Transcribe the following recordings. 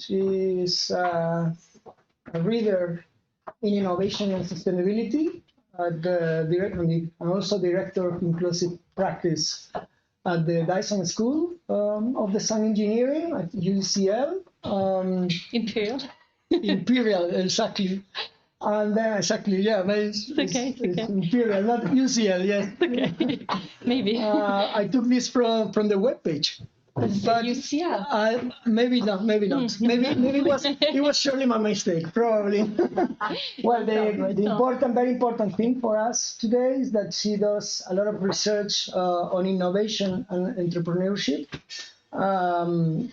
She's a reader in innovation and sustainability at and also director of inclusive practice at the Dyson School of Design Engineering at UCL. Imperial. Imperial, exactly. And then exactly, yeah, but it's Imperial, not UCL, yes. Okay, maybe. I took this from the webpage. But UCL. Maybe not. Maybe it was surely my mistake, probably. Well, the very important thing for us today is that she does a lot of research on innovation and entrepreneurship,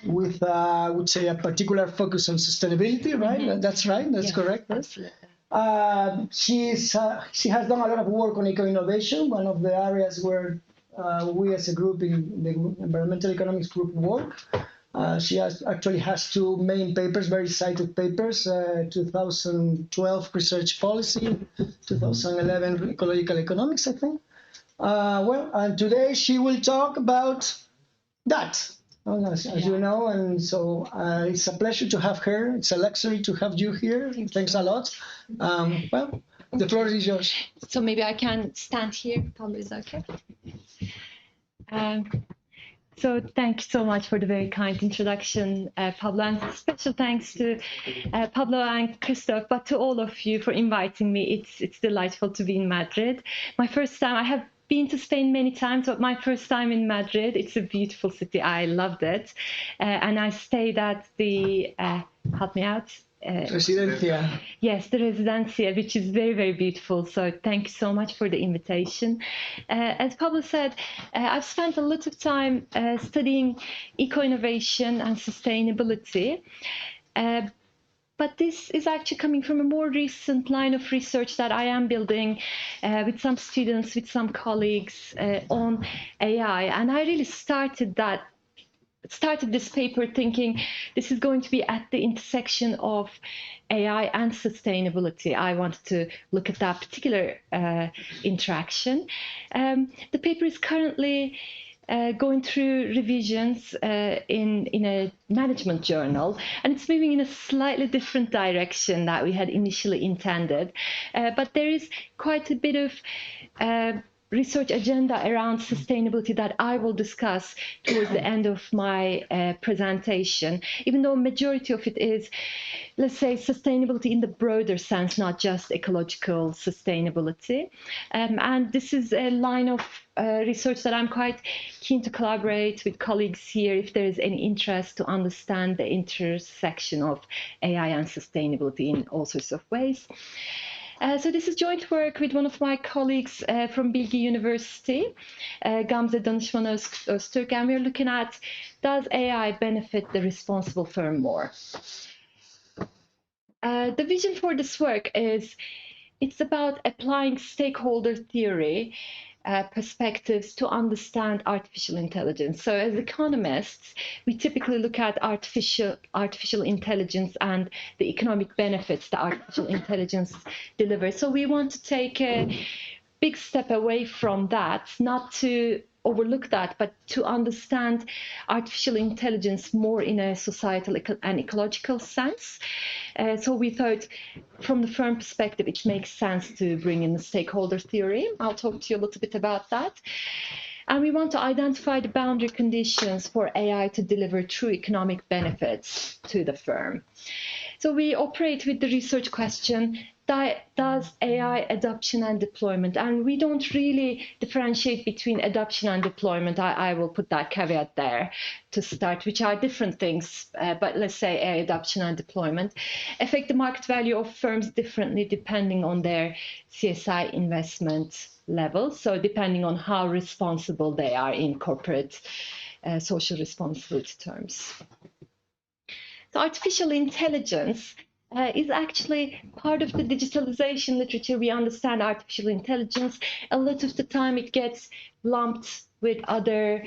with I would say a particular focus on sustainability. Right? Mm-hmm. That's right. That's correct. Absolutely. She has done a lot of work on eco-innovation, one of the areas where we as a group in the environmental economics group work. She actually has two main papers, very cited papers, 2012 research policy, 2011 ecological economics, I think. And today she will talk about that, as you know, and so it's a pleasure to have her. It's a luxury to have you here. Thanks a lot. The floor is yours. So maybe I can stand here. Pablo, is that okay? So thank you so much for the very kind introduction, Pablo, and special thanks to Pablo and Christoph, but to all of you for inviting me. It's delightful to be in Madrid. My first time, I have been to Spain many times, but my first time in Madrid. It's a beautiful city. I loved it, and I stayed at the help me out. Residencia. Yes, the Residencia, which is very, very beautiful. So thank you so much for the invitation. As Pablo said, I've spent a lot of time studying eco-innovation and sustainability. But this is actually coming from a more recent line of research that I am building with some students, with some colleagues on AI. And I really started this paper thinking this is going to be at the intersection of AI and sustainability. I wanted to look at that particular interaction. The paper is currently going through revisions in a management journal, and it's moving in a slightly different direction that we had initially intended. But there is quite a bit of research agenda around sustainability that I will discuss towards the end of my presentation, even though majority of it is, let's say, sustainability in the broader sense, not just ecological sustainability. And this is a line of research that I'm quite keen to collaborate with colleagues here if there is any interest to understand the intersection of AI and sustainability in all sorts of ways. So this is joint work with one of my colleagues from Bilgi University, Gamze Danışman Öztürk, and we're looking at, does AI benefit the responsible firm more? The vision for this work is, it's about applying stakeholder theory perspectives to understand artificial intelligence. So as economists, we typically look at artificial intelligence and the economic benefits that artificial intelligence delivers. So we want to take a big step away from that, not to overlook that, but to understand artificial intelligence more in a societal and ecological sense. So we thought, from the firm perspective, it makes sense to bring in the stakeholder theory. I'll talk to you a little bit about that. And we want to identify the boundary conditions for AI to deliver true economic benefits to the firm. So we operate with the research question, does AI adoption and deployment? And we don't really differentiate between adoption and deployment. I will put that caveat there to start, which are different things, but let's say AI adoption and deployment affect the market value of firms differently depending on their CSI investment level. So depending on how responsible they are in corporate social responsibility terms. So artificial intelligence is actually part of the digitalization literature. We understand artificial intelligence. A lot of the time it gets lumped with other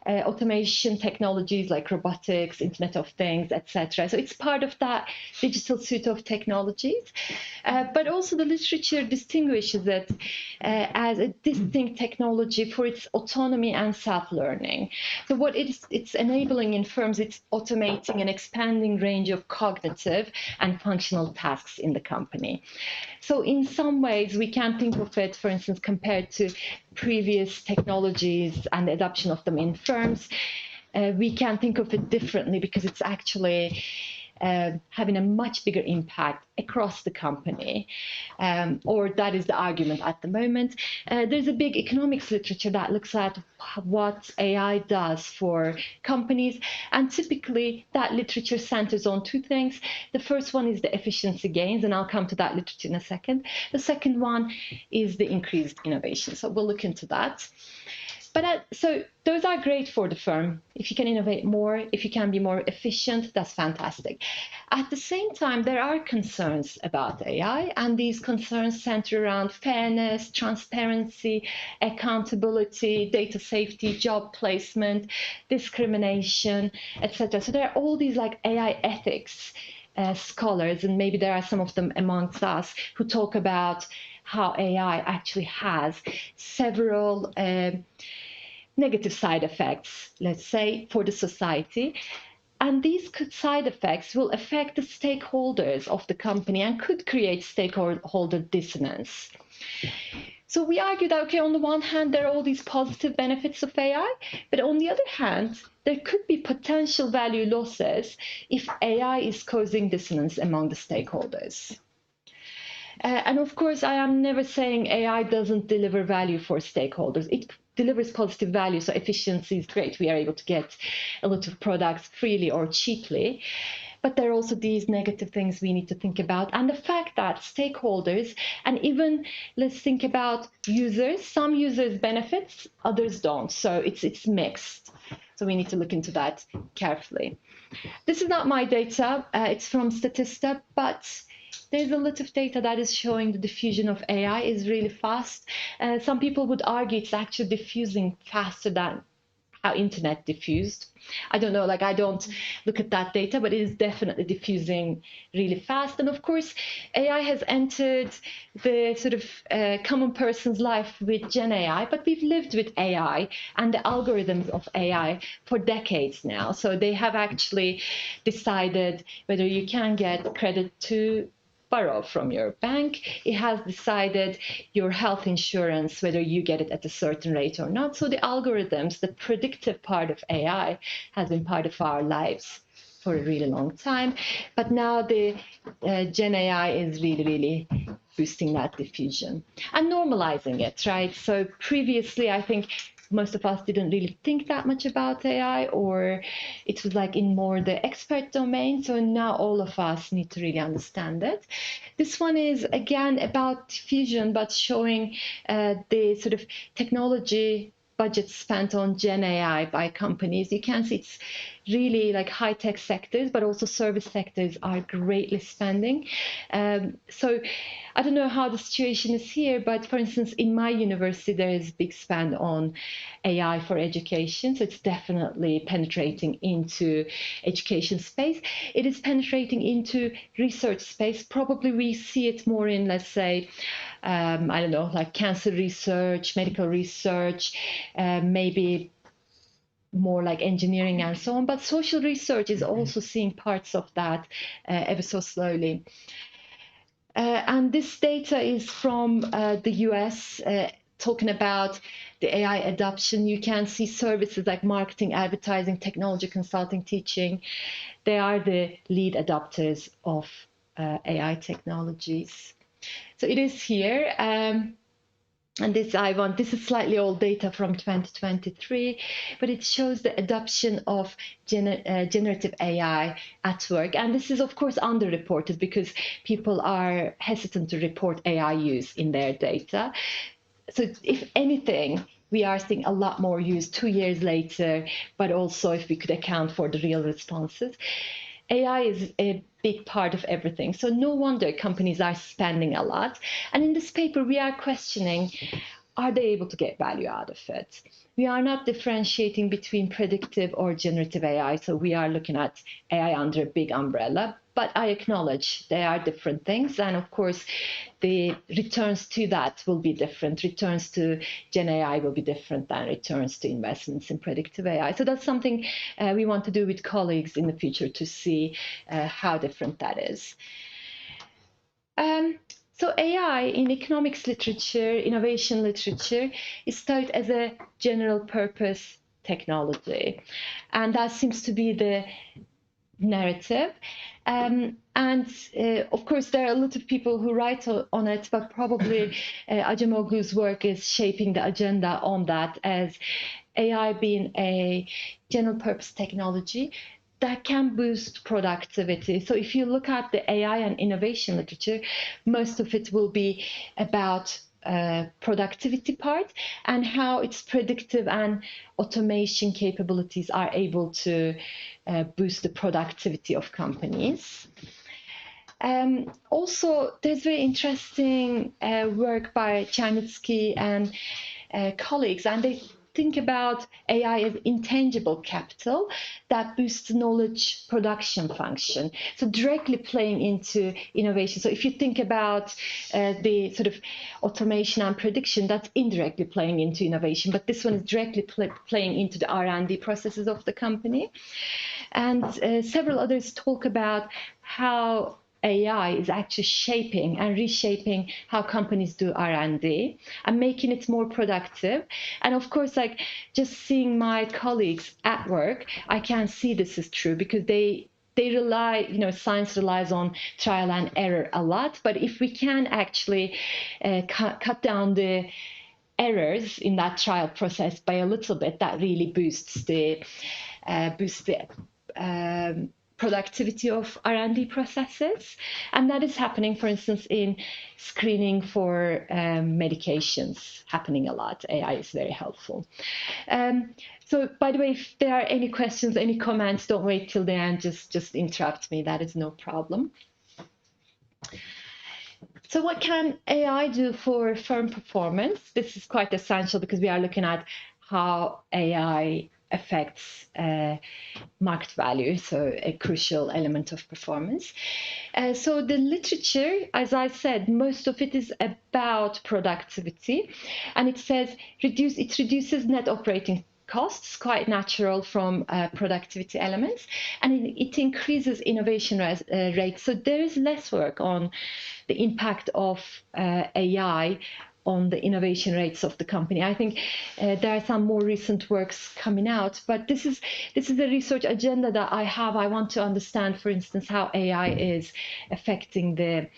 automation technologies like robotics, Internet of Things, etc. So it's part of that digital suite of technologies. But also the literature distinguishes it as a distinct technology for its autonomy and self-learning. So what it's enabling in firms, it's automating an expanding range of cognitive and functional tasks in the company. So in some ways, we can think of it, for instance, compared to previous technologies and the adoption of them in firms, we can think of it differently because it's actually having a much bigger impact across the company, or that is the argument at the moment. There's a big economics literature that looks at what AI does for companies, and typically that literature centers on two things. The first one is the efficiency gains, and I'll come to that literature in a second. The second one is the increased innovation, so we'll look into that. But so those are great for the firm. If you can innovate more, if you can be more efficient, that's fantastic. At the same time, there are concerns about AI, and these concerns center around fairness, transparency, accountability, data safety, job placement, discrimination, etc. So there are all these like AI ethics scholars, and maybe there are some of them amongst us who talk about how AI actually has several negative side effects, let's say, for the society. And these side effects will affect the stakeholders of the company and could create stakeholder dissonance. So we argue that, okay, on the one hand, there are all these positive benefits of AI, but on the other hand, there could be potential value losses if AI is causing dissonance among the stakeholders. And of course, I am never saying AI doesn't deliver value for stakeholders. It delivers positive value, so efficiency is great. We are able to get a lot of products freely or cheaply. But there are also these negative things we need to think about. And the fact that stakeholders, and even let's think about users, some users benefit, others don't. So it's mixed. So we need to look into that carefully. This is not my data. It's from Statista, but there's a lot of data that is showing the diffusion of AI is really fast. Some people would argue it's actually diffusing faster than how internet diffused. I don't know, like I don't look at that data, but it is definitely diffusing really fast. And of course, AI has entered the sort of common person's life with Gen AI, but we've lived with AI and the algorithms of AI for decades now. So they have actually decided whether you can get credit to borrow from your bank. It has decided your health insurance, whether you get it at a certain rate or not. So the algorithms, the predictive part of AI has been part of our lives for a really long time. But now the Gen AI is really, really boosting that diffusion and normalizing it, right? So previously, I think most of us didn't really think that much about AI, or it was like in more the expert domain. So now all of us need to really understand it. This one is again about diffusion, but showing the sort of technology budget spent on Gen AI by companies. You can see it's really like high-tech sectors, but also service sectors are greatly spending. So I don't know how the situation is here, but for instance, in my university, there is big spend on AI for education. So it's definitely penetrating into education space. It is penetrating into research space. Probably we see it more in, let's say, I don't know, like cancer research, medical research, maybe more like engineering and so on. But social research is also seeing parts of that ever so slowly. And this data is from the US, talking about the AI adoption. You can see services like marketing, advertising, technology, consulting, teaching. They are the lead adopters of AI technologies. So it is here. And this is slightly old data from 2023, but it shows the adoption of generative AI at work. And this is, of course, underreported because people are hesitant to report AI use in their data. So if anything, we are seeing a lot more use 2 years later, but also if we could account for the real responses. AI is a big part of everything. So no wonder companies are spending a lot. And in this paper, we are questioning are they able to get value out of it? We are not differentiating between predictive or generative AI. So we are looking at AI under a big umbrella, but I acknowledge they are different things. And of course, the returns to that will be different. Returns to Gen AI will be different than returns to investments in predictive AI. So that's something we want to do with colleagues in the future to see how different that is. So AI in economics literature, innovation literature, is studied as a general purpose technology. And that seems to be the narrative. Of course, there are a lot of people who write on it, but probably Acemoglu's work is shaping the agenda on that, as AI being a general purpose technology that can boost productivity. So if you look at the AI and innovation literature, most of it will be about productivity part and how its predictive and automation capabilities are able to boost the productivity of companies. Also, there's very interesting work by Czarnecki and colleagues, and they think about AI as intangible capital that boosts knowledge production function. So directly playing into innovation. So if you think about the sort of automation and prediction, that's indirectly playing into innovation, but this one is directly playing into the R&D processes of the company. And several others talk about how AI is actually shaping and reshaping how companies do R&D and making it more productive. And of course, like just seeing my colleagues at work, I can see this is true because they rely, science relies on trial and error a lot. But if we can actually cut down the errors in that trial process by a little bit, that really boosts the productivity of R&D processes. And that is happening, for instance, in screening for medications, happening a lot. AI is very helpful. So by the way, if there are any questions, any comments, don't wait till the end, just interrupt me. That is no problem. So what can AI do for firm performance? This is quite essential because we are looking at how AI affects market value, so a crucial element of performance. So the literature, as I said, most of it is about productivity, and it says it reduces net operating costs, quite natural from productivity elements, and it increases innovation rates. So there is less work on the impact of AI on the innovation rates of the company. I think there are some more recent works coming out, but this is a research agenda that I have. I want to understand, for instance, how AI is affecting the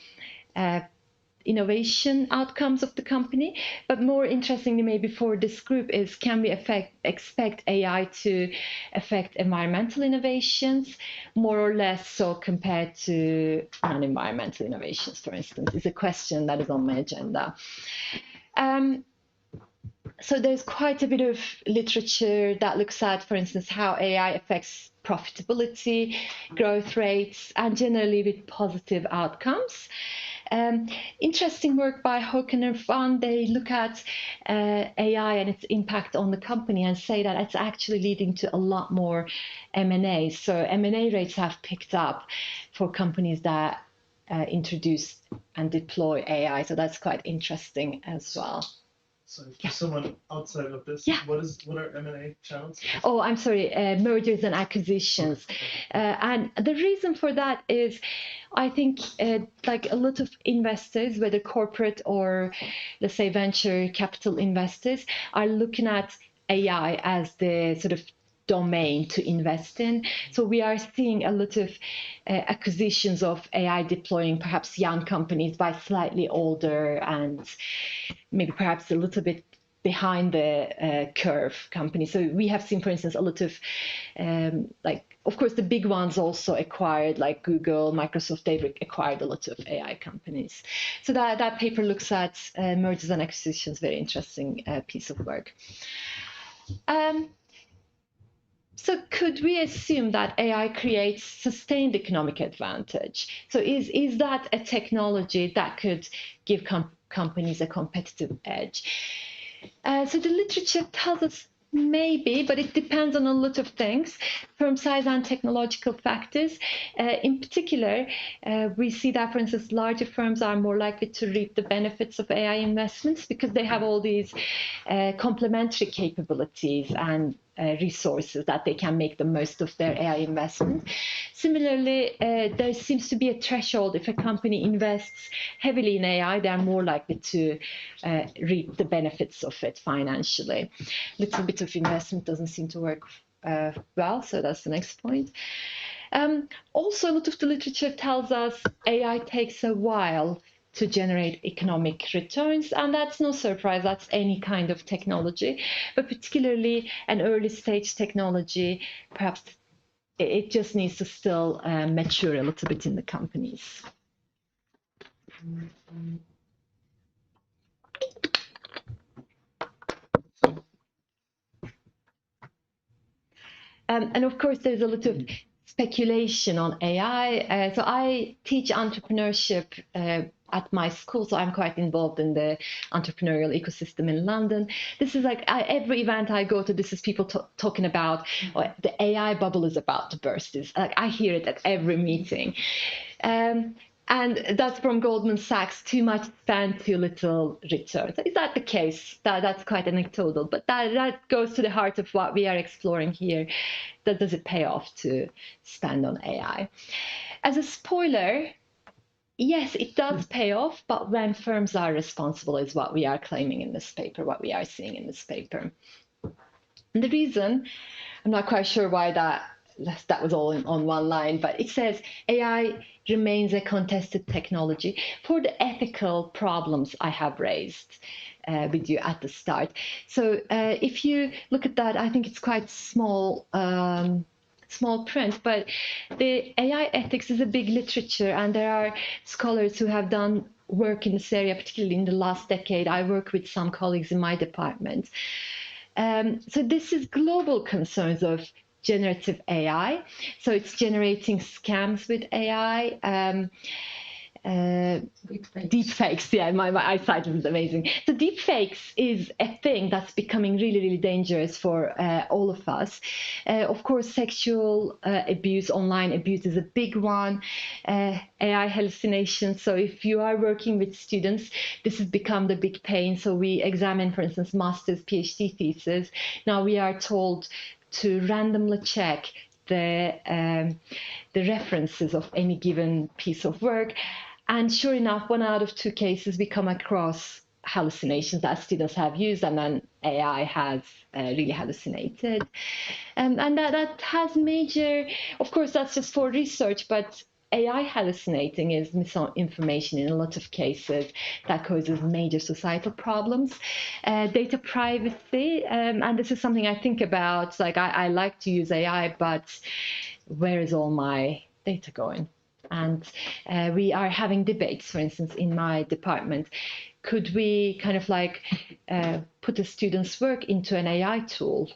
innovation outcomes of the company. But more interestingly, maybe for this group, is can we expect AI to affect environmental innovations more or less so compared to non-environmental innovations, for instance, is a question that is on my agenda. So there's quite a bit of literature that looks at, for instance, how AI affects profitability, growth rates, and generally with positive outcomes. Interesting work by Hoken and Van. They look at AI and its impact on the company and say that it's actually leading to a lot more M&A. So M&A rates have picked up for companies that introduce and deploy AI. So that's quite interesting as well. So for someone outside of this, what are M&A channels? Oh, I'm sorry, mergers and acquisitions. And the reason for that is, I think like a lot of investors, whether corporate or let's say venture capital investors, are looking at AI as the sort of domain to invest in. So we are seeing a lot of acquisitions of AI deploying perhaps young companies by slightly older and maybe perhaps a little bit behind the curve companies. So we have seen, for instance, a lot of of course, the big ones also acquired, like Google, Microsoft, they've acquired a lot of AI companies. So that paper looks at mergers and acquisitions, very interesting piece of work. So could we assume that AI creates sustained economic advantage? So is that a technology that could give companies a competitive edge? So the literature tells us maybe, but it depends on a lot of things, firm size and technological factors. In particular, we see that, for instance, larger firms are more likely to reap the benefits of AI investments because they have all these complementary capabilities and resources that they can make the most of their AI investment. Similarly, there seems to be a threshold. If a company invests heavily in AI, they're more likely to reap the benefits of it financially. Little bit of investment doesn't seem to work well, so that's the next point. Also, a lot of the literature tells us AI takes a while to generate economic returns, and that's no surprise. That's any kind of technology, but particularly an early stage technology, perhaps it just needs to still mature a little bit in the companies. And of course, there's a lot of speculation on AI. So I teach entrepreneurship at my school, so I'm quite involved in the entrepreneurial ecosystem in London. This is like every event I go to, this is people talking about the AI bubble is about to burst. Like I hear it at every meeting. And that's from Goldman Sachs, too much spent, too little return. So is that the case? That's quite anecdotal, but that goes to the heart of what we are exploring here. Does it pay off to spend on AI? As a spoiler, yes, it does pay off, but when firms are responsible is what we are claiming in this paper, what we are seeing in this paper. And the reason, I'm not quite sure why that was all on one line, but it says AI remains a contested technology for the ethical problems I have raised with you at the start. So if you look at that, I think it's quite small print, but the AI ethics is a big literature, and there are scholars who have done work in this area, particularly in the last decade. I work with some colleagues in my department. So this is global concerns of generative AI. So it's generating scams with AI. Deepfakes, yeah, my eyesight is amazing. So deepfakes is a thing that's becoming really, really dangerous for all of us. Of course, sexual abuse, online abuse is a big one. AI hallucinations. So if you are working with students, this has become the big pain. So we examine, for instance, master's, PhD thesis. Now we are told to randomly check the references of any given piece of work. And sure enough, 1 out of 2 cases, we come across hallucinations that students have used, and then AI has really hallucinated. And that has major, of course, that's just for research, but AI hallucinating is misinformation in a lot of cases that causes major societal problems. Data privacy, and this is something I think about, like I like to use AI, but where is all my data going? And we are having debates, for instance, in my department. Could we kind of like put a student's work into an AI tool?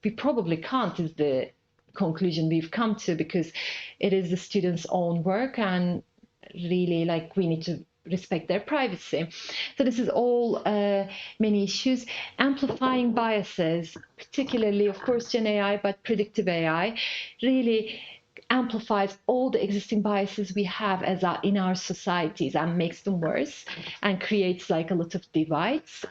We probably can't, is the conclusion we've come to, because it is the student's own work, and really, like, we need to respect their privacy. So this is all many issues. Amplifying biases, particularly, of course, Gen AI, but predictive AI, really amplifies all the existing biases we have in our societies and makes them worse and creates like a lot of divides.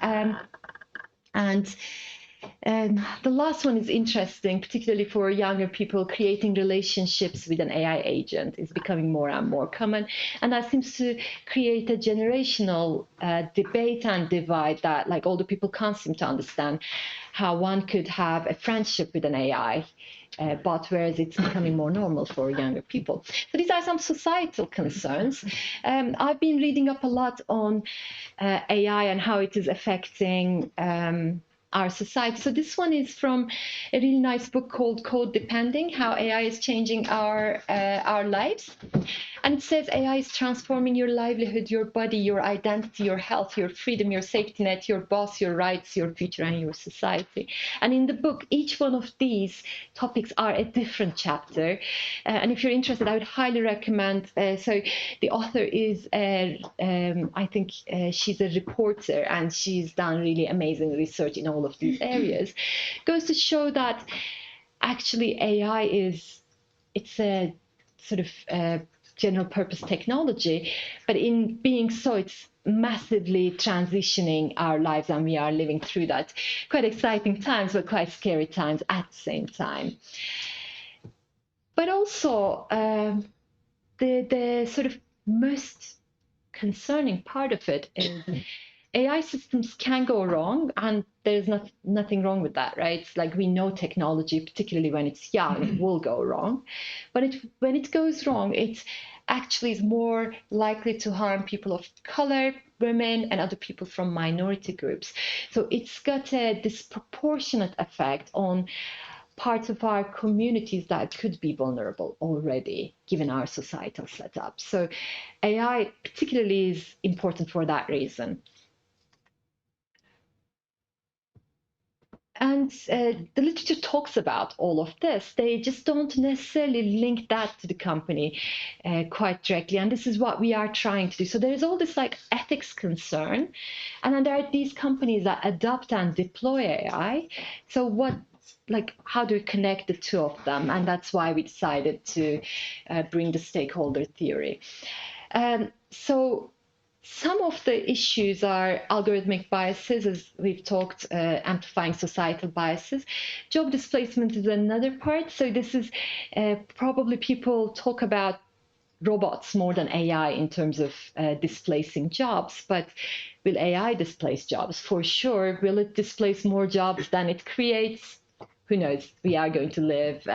And the last one is interesting, particularly for younger people. Creating relationships with an AI agent is becoming more and more common, and that seems to create a generational debate and divide that, like, older people can't seem to understand how one could have a friendship with an AI. But whereas it's becoming more normal for younger people. So these are some societal concerns. I've been reading up a lot on AI and how it is affecting our society. So this one is from a really nice book called Code Depending: How AI is Changing Our Lives. And it says AI is transforming your livelihood, your body, your identity, your health, your freedom, your safety net, your boss, your rights, your future, and your society. And in the book, each one of these topics are a different chapter. And if you're interested, I would highly recommend. So the author is, I think she's a reporter, and she's done really amazing research in all of these areas. Goes to show that actually AI it's a sort of general purpose technology, but in being so, it's massively transitioning our lives, and we are living through that. Quite exciting times, but quite scary times at the same time. But also, the sort of most concerning part of it is AI systems can go wrong, and there's nothing wrong with that, right? It's like we know technology, particularly when it's young, it will go wrong. But when it goes wrong, it actually is more likely to harm people of color, women, and other people from minority groups. So it's got a disproportionate effect on parts of our communities that could be vulnerable already, given our societal setup. So AI particularly is important for that reason. And the literature talks about all of this. They just don't necessarily link that to the company quite directly. And this is what we are trying to do. So there's all this like ethics concern. And then there are these companies that adopt and deploy AI. So how do we connect the two of them? And that's why we decided to bring the stakeholder theory. So some of the issues are algorithmic biases, as we've talked, amplifying societal biases. Job displacement is another part. So this is probably people talk about robots more than AI in terms of displacing jobs. But will AI displace jobs? For sure. Will it displace more jobs than it creates? Who knows? We are going to live.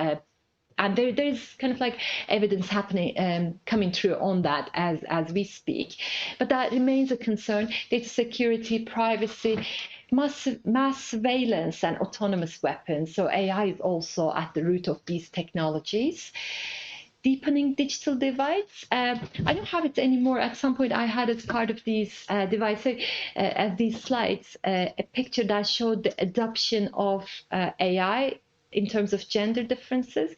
And there's kind of like evidence happening, coming through on that as we speak. But that remains a concern. Data security, privacy, mass surveillance, and autonomous weapons. So AI is also at the root of these technologies. Deepening digital divides. I don't have it anymore. At some point, I had as part of these devices, these slides, a picture that showed the adoption of AI in terms of gender differences.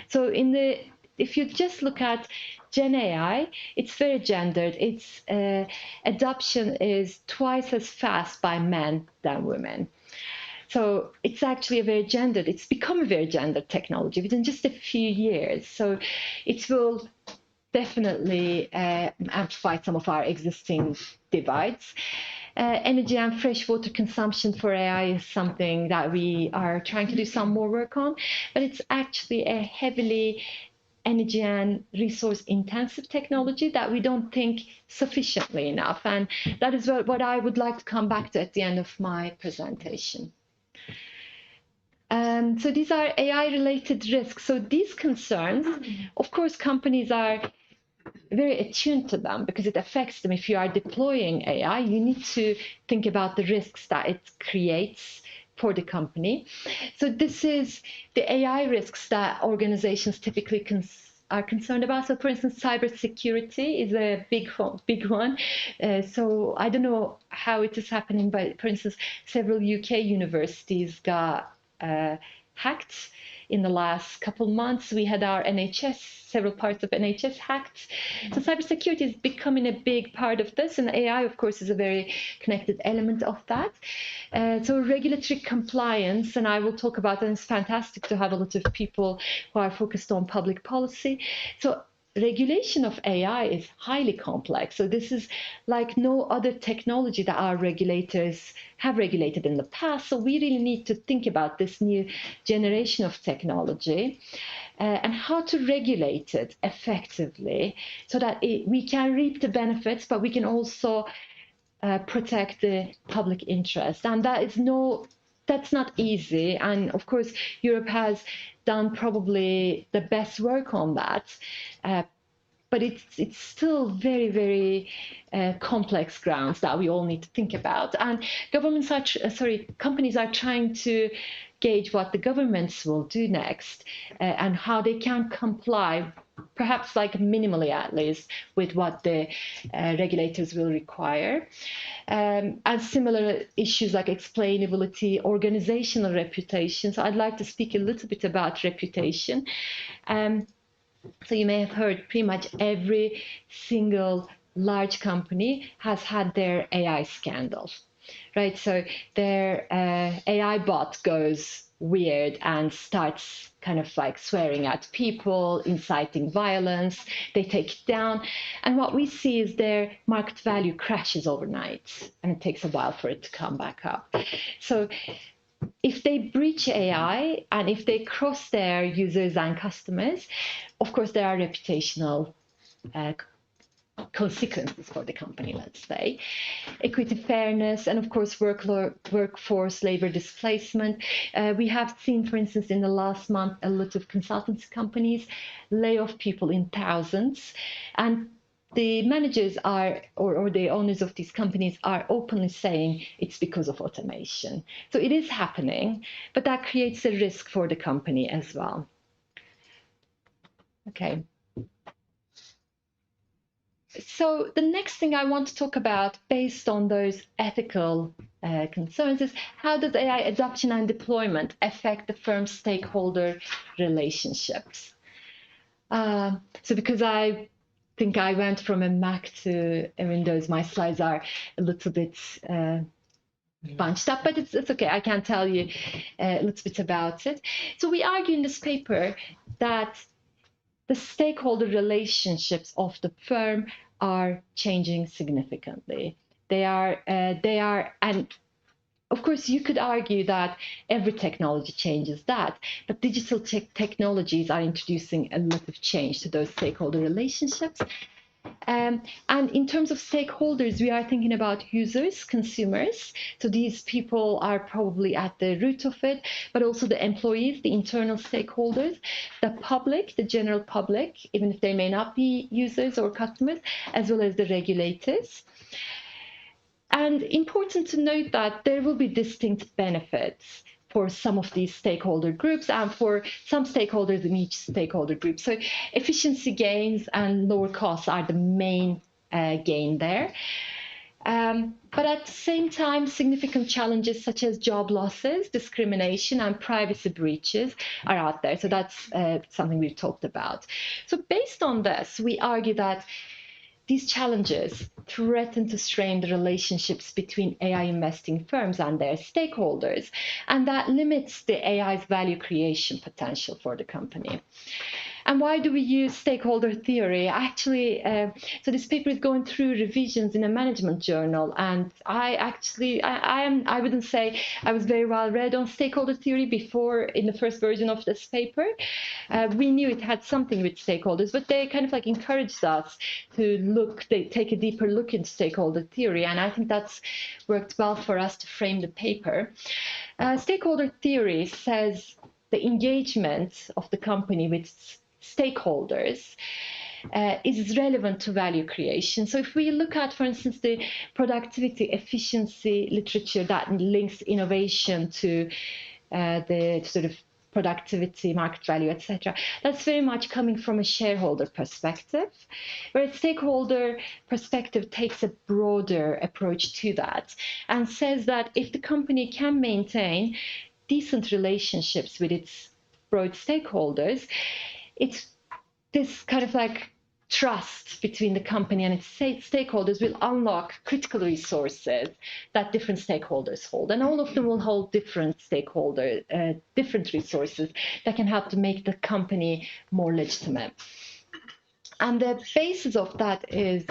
So if you just look at Gen AI, it's very gendered. Its adoption is twice as fast by men than women. So it's actually it's become a very gendered technology within just a few years. So it will definitely amplify some of our existing divides. Energy and freshwater consumption for AI is something that we are trying to do some more work on, but it's actually a heavily energy and resource intensive technology that we don't think sufficiently enough. And that is what I would like to come back to at the end of my presentation. So these are AI-related risks. So these concerns, of course, companies are very attuned to them because it affects them. If you are deploying AI, you need to think about the risks that it creates for the company. So this is the AI risks that organizations typically are concerned about. So for instance, cybersecurity is a big one. So I don't know how it is happening, but for instance, several UK universities got hacked in the last couple months. We had our NHS, several parts of NHS hacked. So cybersecurity is becoming a big part of this, and AI, of course, is a very connected element of that. So regulatory compliance, and I will talk about that. It's fantastic to have a lot of people who are focused on public policy. So regulation of AI is highly complex. So this is like no other technology that our regulators have regulated in the past. So we really need to think about this new generation of technology and how to regulate it effectively so that we can reap the benefits, but we can also protect the public interest. And that's not easy. And of course, Europe has done probably the best work on that. But it's still very, very complex grounds that we all need to think about. And companies are trying to gauge what the governments will do next and how they can comply, perhaps like minimally at least, with what the regulators will require. And similar issues like explainability, organizational reputation. So I'd like to speak a little bit about reputation. So you may have heard pretty much every single large company has had their AI scandal, right? So their AI bot goes weird and starts kind of like swearing at people, inciting violence. They take it down. And what we see is their market value crashes overnight, and it takes a while for it to come back up. So if they breach AI and if they cross their users and customers, of course, there are reputational consequences for the company, let's say. Equity, fairness, and of course, workforce labor displacement. We have seen, for instance, in the last month, a lot of consultancy companies lay off people in thousands. And the managers are, or the owners of these companies are openly saying it's because of automation. So it is happening, but that creates a risk for the company as well. Okay. So the next thing I want to talk about, based on those ethical concerns, is how does AI adoption and deployment affect the firm's stakeholder relationships? So because I think I went from a Mac to a Windows, my slides are a little bit bunched up, but it's okay. I can tell you a little bit about it. So we argue in this paper that the stakeholder relationships of the firm are changing significantly. They are, and of course, you could argue that every technology changes that, but digital technologies are introducing a lot of change to those stakeholder relationships. And in terms of stakeholders, we are thinking about users, consumers. So these people are probably at the root of it, but also the employees, the internal stakeholders, the public, the general public, even if they may not be users or customers, as well as the regulators. And important to note that there will be distinct benefits for some of these stakeholder groups and for some stakeholders in each stakeholder group. So efficiency gains and lower costs are the main gain there. But at the same time, significant challenges such as job losses, discrimination, and privacy breaches are out there. So that's something we've talked about. So based on this, we argue that these challenges threaten to strain the relationships between AI investing firms and their stakeholders, and that limits the AI's value creation potential for the company. And why do we use stakeholder theory? Actually, so this paper is going through revisions in a management journal, and I wouldn't say I was very well read on stakeholder theory before in the first version of this paper. We knew it had something with stakeholders, but they kind of like encouraged us to take a deeper look into stakeholder theory, and I think that's worked well for us to frame the paper. Stakeholder theory says the engagement of the company with stakeholders is relevant to value creation. So if we look at, for instance, the productivity efficiency literature that links innovation to the sort of productivity, market value, etc., that's very much coming from a shareholder perspective, whereas stakeholder perspective takes a broader approach to that and says that if the company can maintain decent relationships with its broad stakeholders, it's this kind of like trust between the company and its stakeholders will unlock critical resources that different stakeholders hold. And all of them will hold different resources that can help to make the company more legitimate. And the basis of that is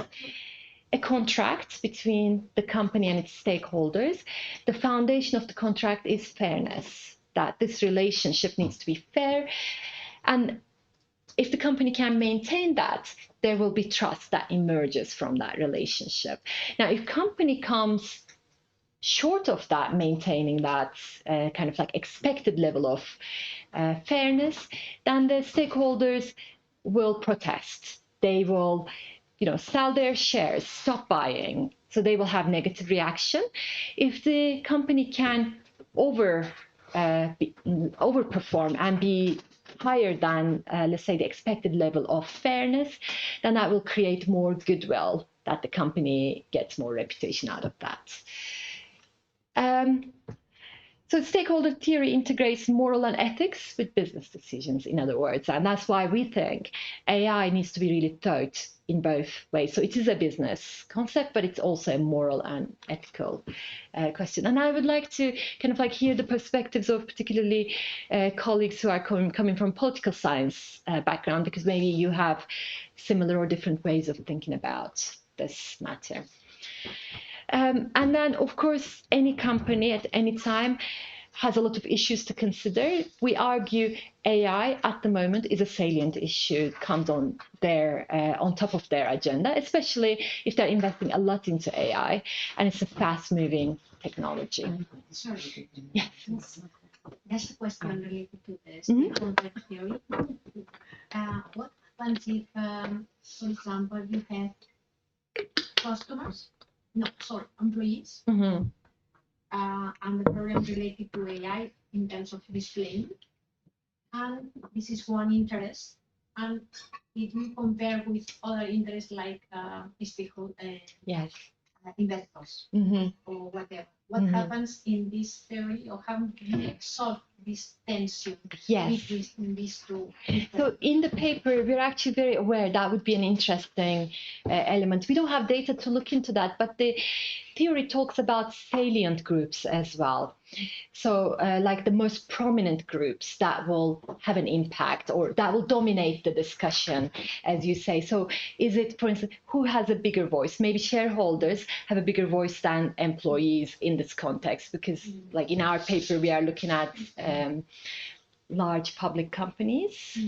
a contract between the company and its stakeholders. The foundation of the contract is fairness, that this relationship needs to be fair. And if the company can maintain that, there will be trust that emerges from that relationship. Now, if company comes short of that, maintaining that kind of like expected level of fairness, then the stakeholders will protest. They will, sell their shares, stop buying. So they will have negative reaction. If the company can overperform and be higher than, let's say, the expected level of fairness, then that will create more goodwill, that the company gets more reputation out of that. So stakeholder theory integrates moral and ethics with business decisions, in other words, and that's why we think AI needs to be really thought in both ways. So it is a business concept, but it's also a moral and ethical question. And I would like to kind of like hear the perspectives of particularly colleagues who are coming from political science background, because maybe you have similar or different ways of thinking about this matter. And then, of course, any company at any time has a lot of issues to consider. We argue AI at the moment is a salient issue, comes on top of their agenda, especially if they're investing a lot into AI, and it's a fast-moving technology. Sorry. Yes. That's a question related to the stakeholder theory. What happens if, for example, you have employees, and the program related to AI in terms of displaying, and this is one interest, and if we compare with other interests like investors or whatever, what happens in this theory, or how do you solve this tension between these two? So in the paper, we're actually very aware that would be an interesting element. We don't have data to look into that, but the theory talks about salient groups as well. So like the most prominent groups that will have an impact or that will dominate the discussion, as you say. So is it, for instance, who has a bigger voice? Maybe shareholders have a bigger voice than employees in this context, because like in our paper, we are looking at large public companies.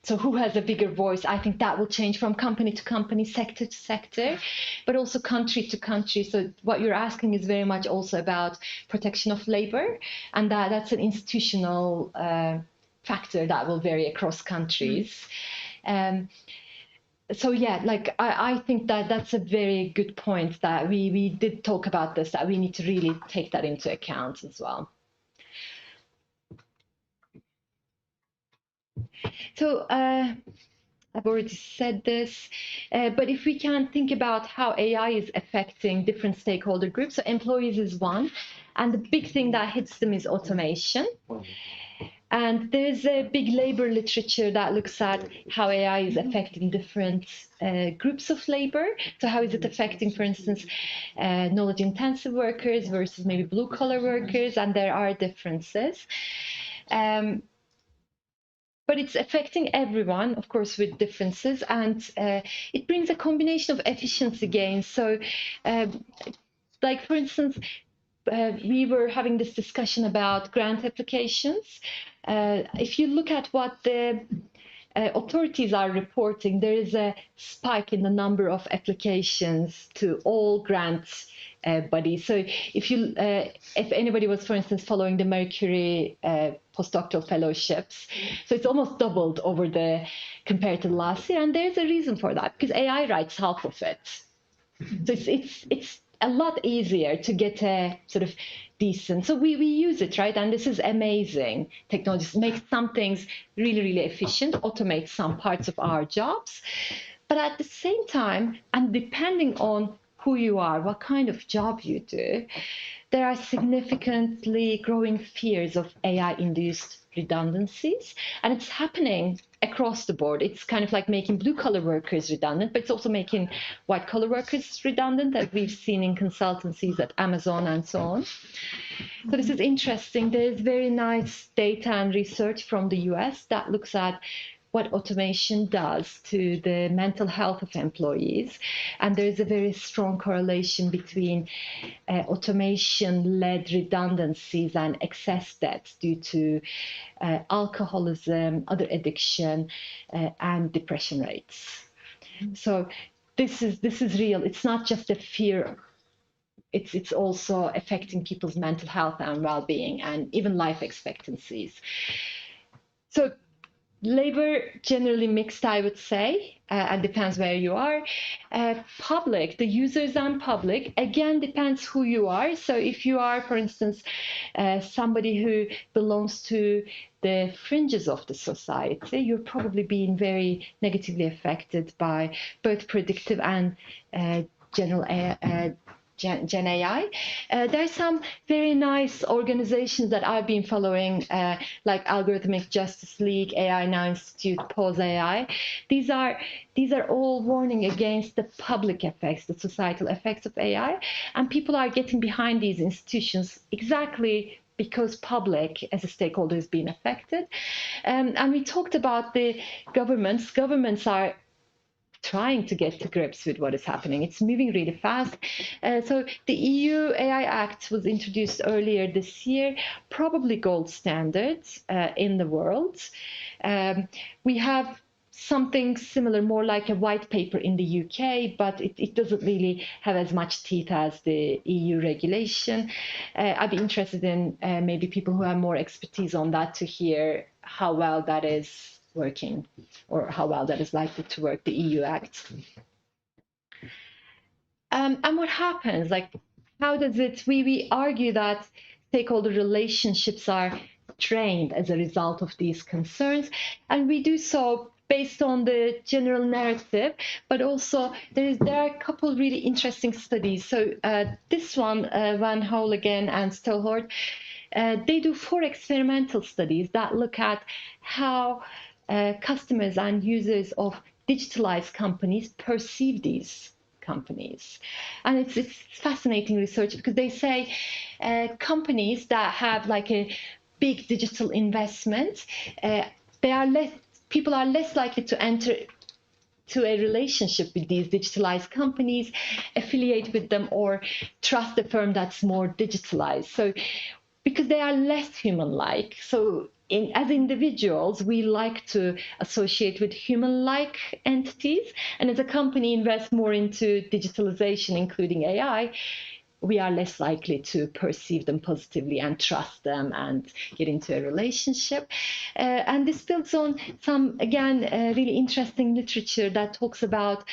So who has a bigger voice? I think that will change from company to company, sector to sector, but also country to country. So what you're asking is very much also about protection of labor, and that's an institutional factor that will vary across countries. So yeah, like I think that's a very good point, that we did talk about this, that we need to really take that into account as well. So I've already said this, but if we can think about how AI is affecting different stakeholder groups, so employees is one, and the big thing that hits them is automation. And there's a big labor literature that looks at how AI is affecting different groups of labor. So how is it affecting, for instance, knowledge-intensive workers versus maybe blue-collar workers, and there are differences. But it's affecting everyone, of course, with differences, and it brings a combination of efficiency gains. So, like, for instance, we were having this discussion about grant applications. If you look at what the authorities are reporting, there is a spike in the number of applications to all grants bodies. So if anybody was, for instance, following the Mercury postdoctoral fellowships, so it's almost doubled compared to last year, and there's a reason for that, because AI writes half of it. So it's a lot easier to get a sort of decent. So we use it, right? And this is amazing technology. Makes some things really, really efficient, automate some parts of our jobs. But at the same time, and depending on who you are, what kind of job you do, there are significantly growing fears of AI-induced redundancies. And it's happening across the board. It's kind of like making blue-collar workers redundant, but it's also making white-collar workers redundant, that we've seen in consultancies at Amazon and so on. So this is interesting. There's very nice data and research from the US that looks at what automation does to the mental health of employees. And there's a very strong correlation between automation-led redundancies and excess debt due to alcoholism, other addiction, and depression rates. So this is real. It's not just a fear. It's also affecting people's mental health and well-being, and even life expectancies. So labor generally mixed, I would say. It depends where you are. Public, the users and public, again, depends who you are. So if you are, for instance, somebody who belongs to the fringes of the society, you're probably being very negatively affected by both predictive and general Gen AI. There's some very nice organizations that I've been following, like Algorithmic Justice League, AI Now Institute, Pause AI. These are all warning against the public effects, the societal effects of AI, and people are getting behind these institutions exactly because public as a stakeholder is being affected. And we talked about the governments. Governments are trying to get to grips with what is happening. It's moving really fast. So the EU AI Act was introduced earlier this year, probably gold standards in the world. We have something similar, more like a white paper in the UK, but it doesn't really have as much teeth as the EU regulation. I'd be interested in maybe people who have more expertise on that to hear how well that is working, or how well that is likely to work, the EU Act. And what happens? Like, how does it? We argue that stakeholder relationships are trained as a result of these concerns, and we do so based on the general narrative, but also there are a couple really interesting studies. So this one, Van Hooligan and Stelhort, they do 4 experimental studies that look at how customers and users of digitalized companies perceive these companies. And it's fascinating research, because they say companies that have like a big digital investment, people are less likely to enter to a relationship with these digitalized companies, affiliate with them, or trust a firm that's more digitalized. So because they are less human-like. So as individuals, we like to associate with human-like entities. And as a company invests more into digitalization, including AI, we are less likely to perceive them positively and trust them and get into a relationship. And this builds on some, again, really interesting literature that talks about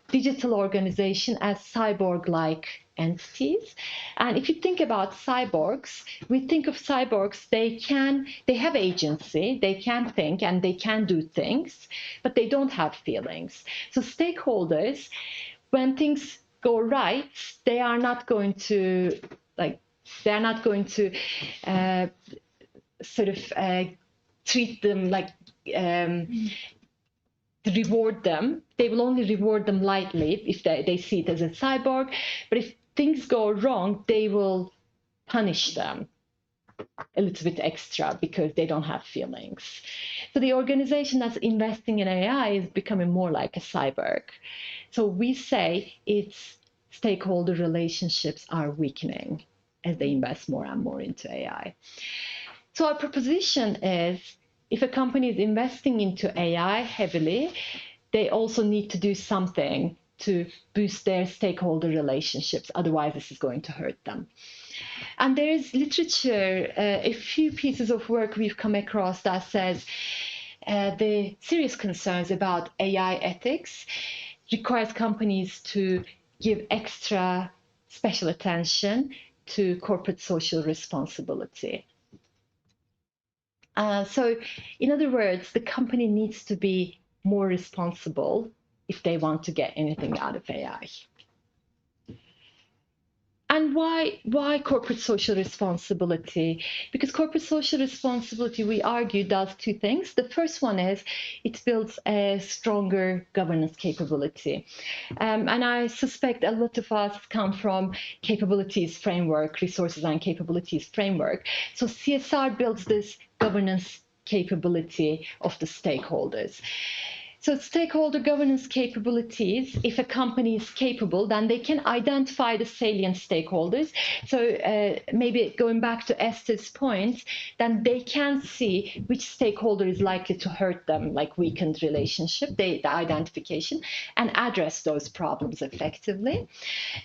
digital organization as cyborg-like entities. And if you think about cyborgs, we think of cyborgs, they have agency, they can think and they can do things, but they don't have feelings. So stakeholders, when things go right, they are not going to sort of treat them like reward them. They will only reward them lightly if they see it as a cyborg. But if things go wrong, they will punish them a little bit extra because they don't have feelings. So the organization that's investing in AI is becoming more like a cyborg. So we say its stakeholder relationships are weakening as they invest more and more into AI. So our proposition is, if a company is investing into AI heavily, they also need to do something to boost their stakeholder relationships. Otherwise, this is going to hurt them. And there is literature, a few pieces of work we've come across that says the serious concerns about AI ethics requires companies to give extra special attention to corporate social responsibility. So in other words, the company needs to be more responsible if they want to get anything out of AI. And why corporate social responsibility? Because corporate social responsibility, we argue, does 2 things. The first one is it builds a stronger governance capability. And I suspect a lot of us come from capabilities framework, resources and capabilities framework. So CSR builds this governance capability of the stakeholders. So stakeholder governance capabilities, if a company is capable, then they can identify the salient stakeholders. So maybe going back to Esther's point, then they can see which stakeholder is likely to hurt them, like weakened relationship, the identification, and address those problems effectively.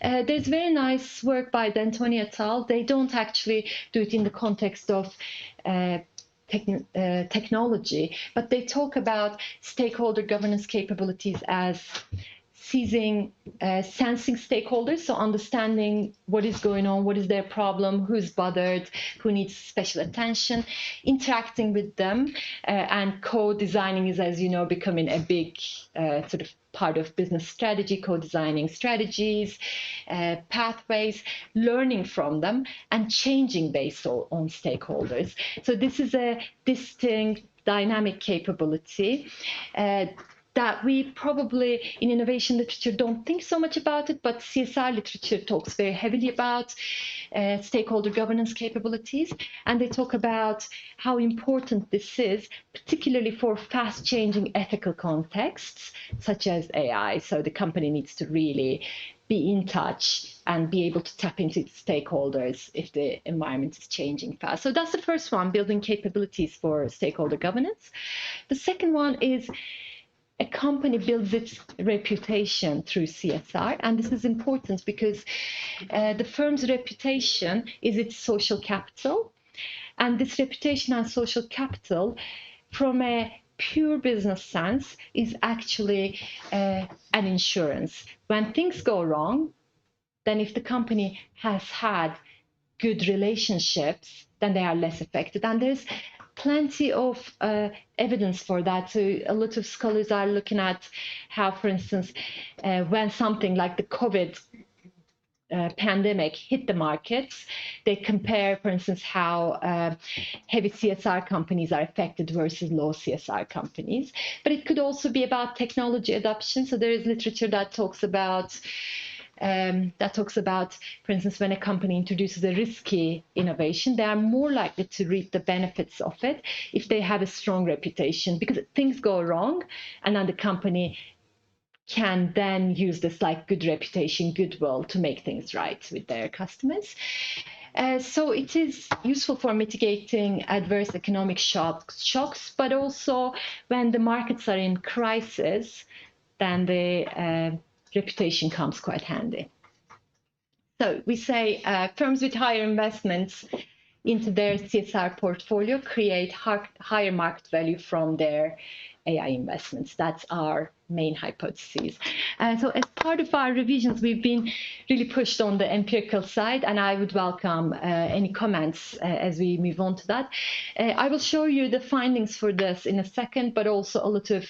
There's very nice work by D'Antoni et al. They don't actually do it in the context of technology, but they talk about stakeholder governance capabilities as sensing stakeholders, so understanding what is going on, what is their problem, who's bothered, who needs special attention, interacting with them, and co-designing is, as you know, becoming a big sort of part of business strategy, co-designing strategies, pathways, learning from them, and changing based on stakeholders. So this is a distinct dynamic capability that we probably in innovation literature don't think so much about it, but CSR literature talks very heavily about stakeholder governance capabilities. And they talk about how important this is, particularly for fast changing ethical contexts, such as AI. So the company needs to really be in touch and be able to tap into its stakeholders if the environment is changing fast. So that's the first one, building capabilities for stakeholder governance. The second one is a company builds its reputation through CSR, and this is important because the firm's reputation is its social capital, and this reputation and social capital, from a pure business sense, is actually an insurance. When things go wrong, then if the company has had good relationships, then they are less affected, and there's plenty of evidence for that. So a lot of scholars are looking at how, for instance, when something like the COVID pandemic hit the markets, they compare, for instance, how heavy CSR companies are affected versus low CSR companies. But it could also be about technology adoption. So there is literature that talks about, for instance, when a company introduces a risky innovation, they are more likely to reap the benefits of it if they have a strong reputation, because things go wrong, and then the company can then use this like good reputation, goodwill to make things right with their customers. So it is useful for mitigating adverse economic shocks, but also when the markets are in crisis, then the reputation comes quite handy. So we say firms with higher investments into their CSR portfolio create higher market value from their AI investments. That's our main hypothesis. So as part of our revisions, we've been really pushed on the empirical side, and I would welcome any comments as we move on to that. I will show you the findings for this in a second, but also a lot of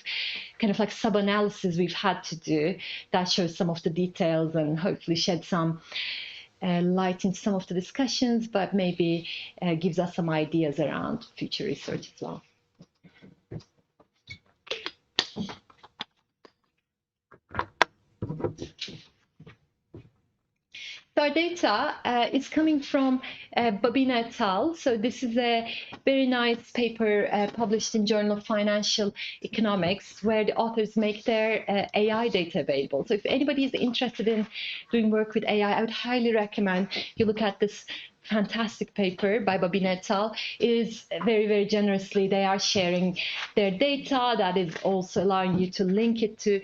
kind of like sub-analysis we've had to do that shows some of the details and hopefully shed some light into some of the discussions, but maybe gives us some ideas around future research as well. So our data is coming from Babina et al. So this is a very nice paper published in Journal of Financial Economics, where the authors make their AI data available. So if anybody is interested in doing work with AI, I would highly recommend you look at this fantastic paper by Babina et al. It is very, very generously, they are sharing their data that is also allowing you to link it to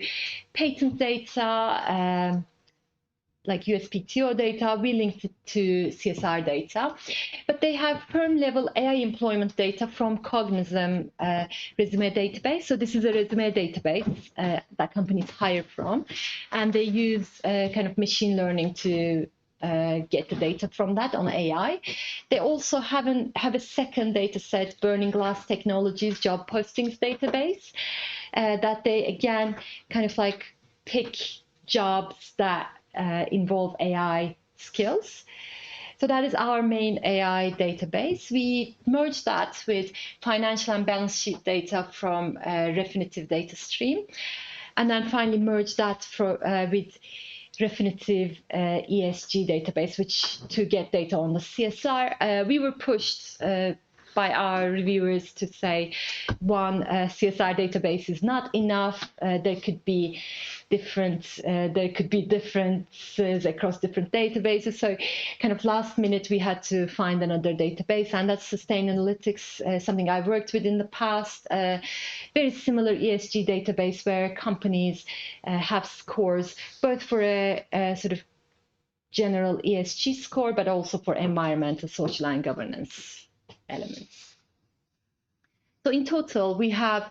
patent data, like USPTO data. We linked it to CSR data, but they have firm-level AI employment data from Cognizant resume database. So this is a resume database that companies hire from, and they use kind of machine learning to get the data from that on AI. They also have a second data set, Burning Glass Technologies job postings database, that they again kind of like pick jobs that involve AI skills. So that is our main AI database. We merged that with financial and balance sheet data from Refinitiv data stream, and then finally merged that with Refinitiv ESG database, which to get data on the CSR. We were pushed by our reviewers to say one CSR database is not enough. There could be differences across different databases. So kind of last minute we had to find another database, and that's Sustainalytics, something I've worked with in the past. Very similar ESG database where companies have scores both for a sort of general ESG score, but also for environmental, social, and governance elements. So in total, we have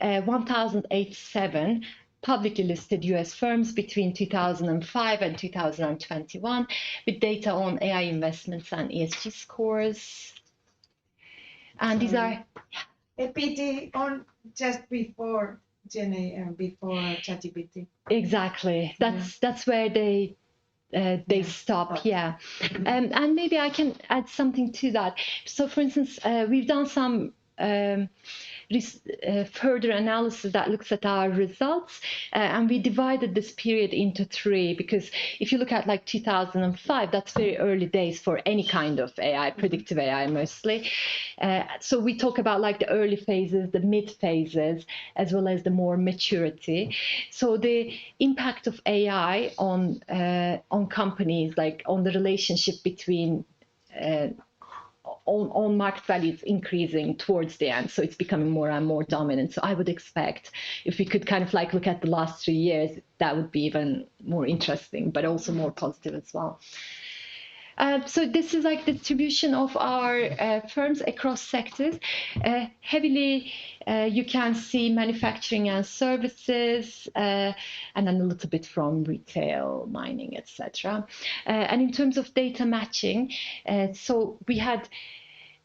1,087 publicly listed US firms between 2005 and 2021 with data on AI investments and ESG scores. And these are APT on just before before ChatGPT. Exactly. That's where they stop. Yeah. And maybe I can add something to that. So for instance, we've done some further analysis that looks at our results, and we divided this period into 3, because if you look at like 2005, that's very early days for any kind of AI, predictive AI mostly. So we talk about like the early phases, the mid phases, as well as the more maturity. So the impact of AI on companies, like on the relationship between on market values increasing towards the end, so it's becoming more and more dominant. So I would expect if we could kind of like look at the last 3 years, that would be even more interesting, but also more positive as well. So this is like the distribution of our firms across sectors. Heavily, you can see manufacturing and services, and then a little bit from retail, mining, etc. And in terms of data matching, so we had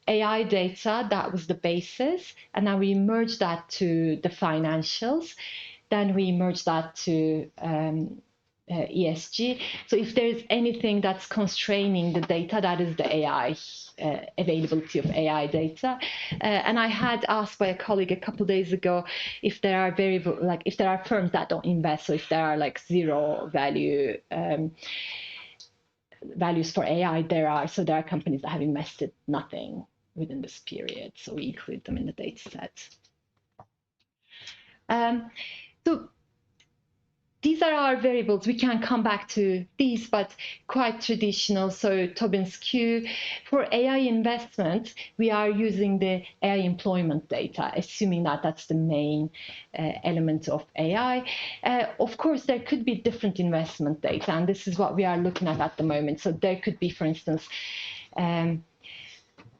AI data, that was the basis, and now we merged that to the financials. Then we merged that to ESG. So if there's anything that's constraining the data, that is the AI, availability of AI data. And I had asked by a colleague a couple of days ago if there are if there are firms that don't invest, so if there are like zero value values for AI, there are companies that have invested nothing within this period. So we include them in the data set. So these are our variables. We can come back to these, but quite traditional. So Tobin's Q. For AI investment, we are using the AI employment data, assuming that that's the main element of AI. Of course, there could be different investment data, and this is what we are looking at the moment. So there could be, for instance,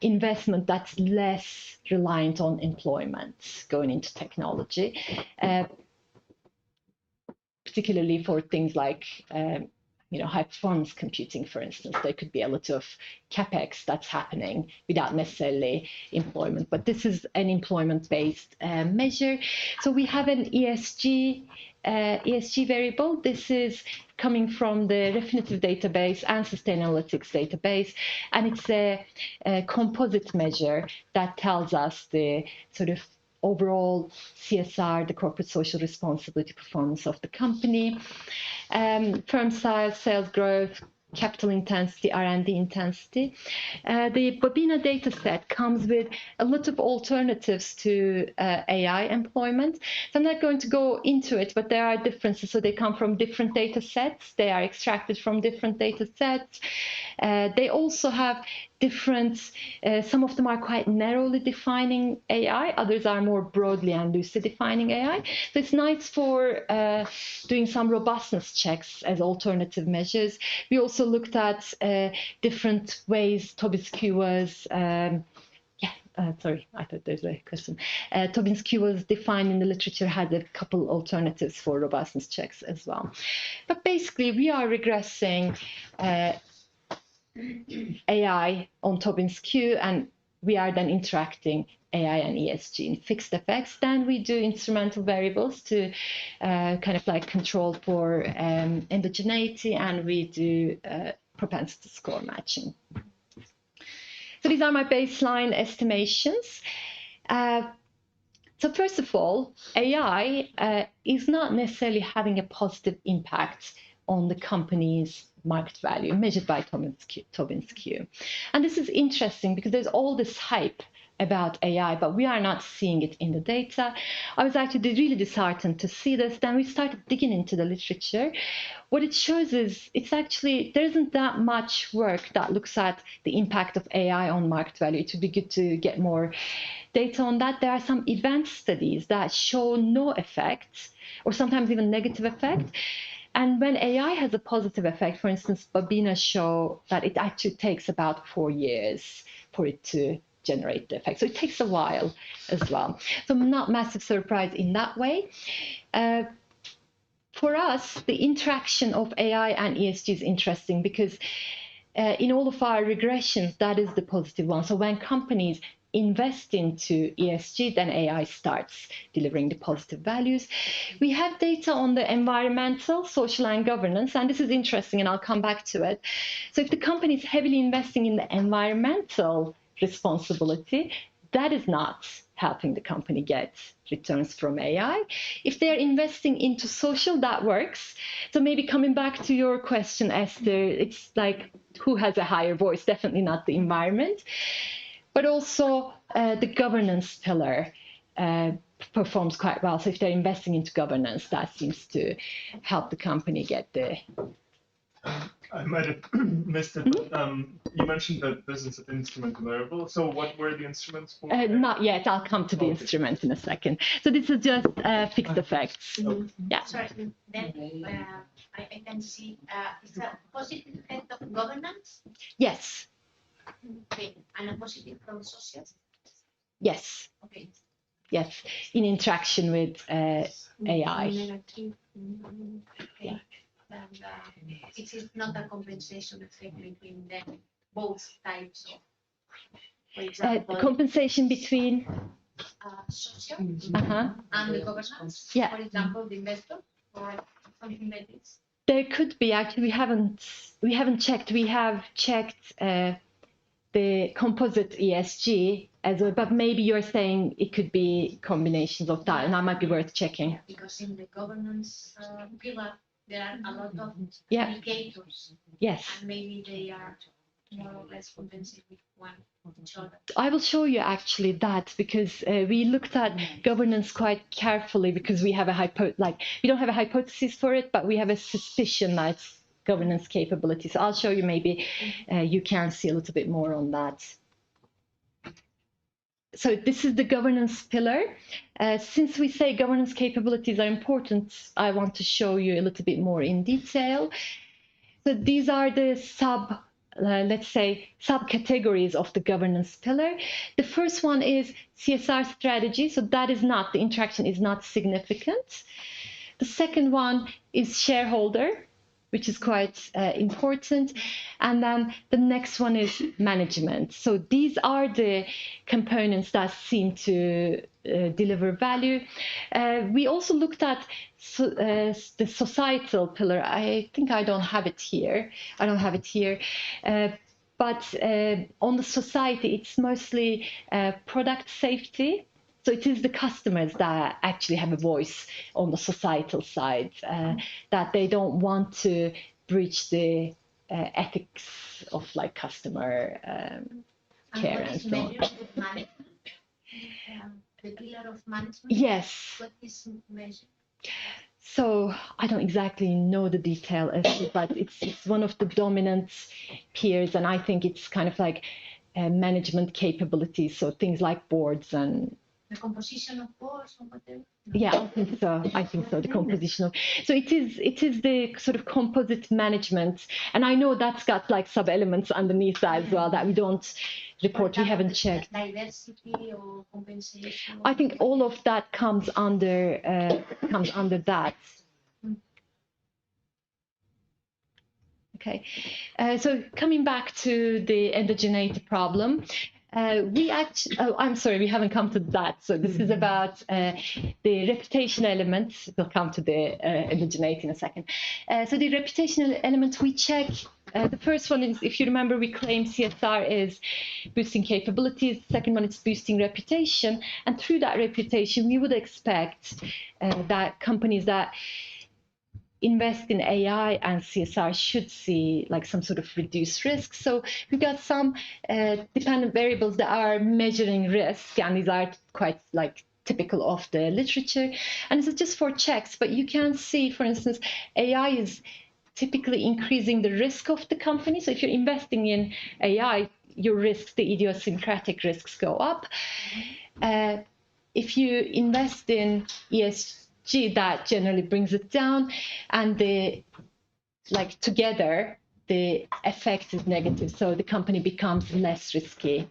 investment that's less reliant on employment going into technology. Particularly for things like high performance computing, for instance, there could be a lot of capex that's happening without necessarily employment. But this is an employment-based measure. So we have an ESG variable. This is coming from the Refinitiv database and Sustainalytics database, and it's a composite measure that tells us the sort of overall CSR, the corporate social responsibility performance of the company, firm size, sales growth, capital intensity, R&D intensity. The Bobina data set comes with a lot of alternatives to AI employment. So I'm not going to go into it, but there are differences. So they come from different data sets. They are extracted from different data sets. They also have different, some of them are quite narrowly defining AI, others are more broadly and loosely defining AI. So it's nice for doing some robustness checks as alternative measures. We also looked at different ways Tobin's Q was, sorry, I thought there's a question. Tobin's Q was defined in the literature, had a couple alternatives for robustness checks as well. But basically, we are regressing AI on Tobin's Q, and we are then interacting AI and ESG in fixed effects. Then we do instrumental variables to kind of like control for endogeneity, and we do propensity score matching. So these are my baseline estimations. So first of all, AI is not necessarily having a positive impact on the company's market value measured by Tobin's Q. And this is interesting because there's all this hype about AI, but we are not seeing it in the data. I was actually really disheartened to see this. Then we started digging into the literature. What it shows is it's actually, there isn't that much work that looks at the impact of AI on market value. It would be good to get more data on that. There are some event studies that show no effect, or sometimes even negative effect. And when AI has a positive effect, for instance, Bobina show that it actually takes about 4 years for it to generate the effect. So it takes a while as well. So not massive surprise in that way. For us, the interaction of AI and ESG is interesting because in all of our regressions, that is the positive one. So when companies invest into ESG, then AI starts delivering the positive values. We have data on the environmental, social, and governance, and this is interesting, and I'll come back to it. So if the company is heavily investing in the environmental responsibility, that is not helping the company get returns from AI. If they're investing into social, that works. So maybe coming back to your question, Esther, it's like who has a higher voice? Definitely not the environment. But also the governance pillar performs quite well. So if they're investing into governance, that seems to help the company get the... I might have missed it, but you mentioned that this is an instrument variable. So what were the instruments for? Not yet. I'll come to the instrument in a second. So this is just fixed effects. Yeah. Sorry, then I can see it's a positive effect of governance. Yes. Okay, and a positive from social. Yes. Okay. Yes, in interaction with AI. Okay. Yeah. And it is not a compensation effect between them, both types of, for example, compensation between social and the governance. Yeah. For example, the investor or something like this. There could be. Actually, we haven't checked. We have checked the composite ESG as well, but maybe you're saying it could be combinations of that, and that might be worth checking. Because in the governance pillar, there are a lot of indicators. Yes. And maybe they are more or less compensated with one of each other. I will show you actually that because we looked at governance quite carefully because we have we don't have a hypothesis for it, but we have a suspicion that it's governance capabilities. So I'll show you, maybe you can see a little bit more on that. So this is the governance pillar. Since we say governance capabilities are important, I want to show you a little bit more in detail. So these are the let's say, subcategories of the governance pillar. The first one is CSR strategy. So that is not, the interaction is not significant. The second one is shareholder, which is quite important. And then the next one is management. So these are the components that seem to deliver value. We also looked at the societal pillar. I think I don't have it here. But on the society, it's mostly product safety. So it is the customers that actually have a voice on the societal side, that they don't want to breach the ethics of like customer care and so on. The pillar of management? Yes. What is measured? So I don't exactly know the detail, but it's one of the dominant peers, and I think it's kind of like management capabilities, so things like boards and the composition of boards or whatever? Yeah, I think so. The composition of, so it is the sort of composite management, and I know that's got like sub-elements underneath that as well that we don't report. We haven't checked. Diversity or compensation. I think all of that comes under that. Okay, so coming back to the endogeneity problem. We actually, I'm sorry, we haven't come to that. So this is about the reputation element. We'll come to the endogeneity in a second. So the reputational element, we check. The first one is, if you remember, we claim CSR is boosting capabilities. The second one is boosting reputation. And through that reputation, we would expect that companies that invest in AI and CSR should see like some sort of reduced risk. So we've got some dependent variables that are measuring risk, and these are quite like typical of the literature. And this is just for checks, but you can see, for instance, AI is typically increasing the risk of the company. So if you're investing in AI, your risks, the idiosyncratic risks, go up. If you invest in ESG, that generally brings it down, and together the effect is negative, so the company becomes less risky.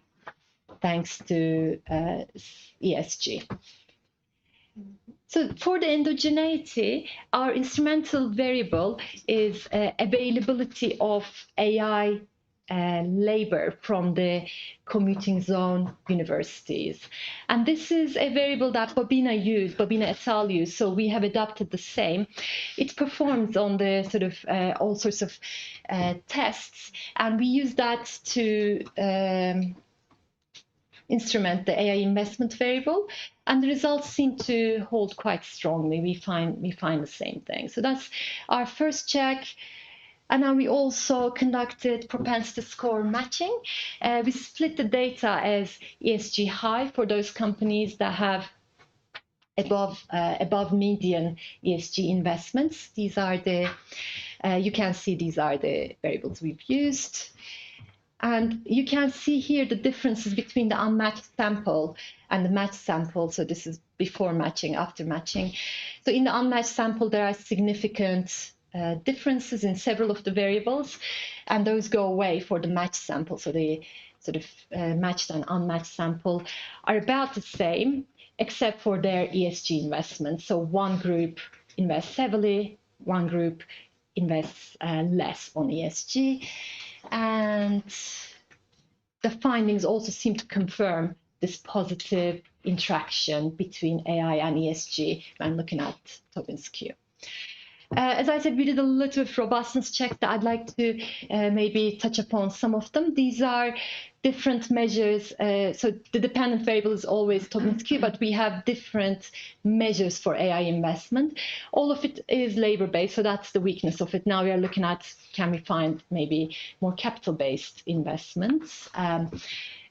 thanks to ESG. So for the endogeneity, our instrumental variable is availability of AI labor from the commuting zone universities. And this is a variable that Bobina et al. Used, so we have adopted the same. It performs on the sort of all sorts of tests, and we use that to instrument the AI investment variable, and the results seem to hold quite strongly. We find the same thing. So that's our first check. And then we also conducted propensity score matching. We split the data as ESG high for those companies that have above median ESG investments. These are the, you can see these are the variables we've used. And you can see here the differences between the unmatched sample and the matched sample. So this is before matching, after matching. So in the unmatched sample, there are significant differences in several of the variables, and those go away for the matched sample. So the sort of matched and unmatched sample are about the same, except for their ESG investments. So one group invests heavily, one group invests less on ESG. And the findings also seem to confirm this positive interaction between AI and ESG when looking at Tobin's Q. As I said, we did a little of robustness check that I'd like to maybe touch upon some of them. These are different measures. So the dependent variable is always Tobin's Q, but we have different measures for AI investment. All of it is labor-based, so that's the weakness of it. Now we are looking at, can we find maybe more capital-based investments?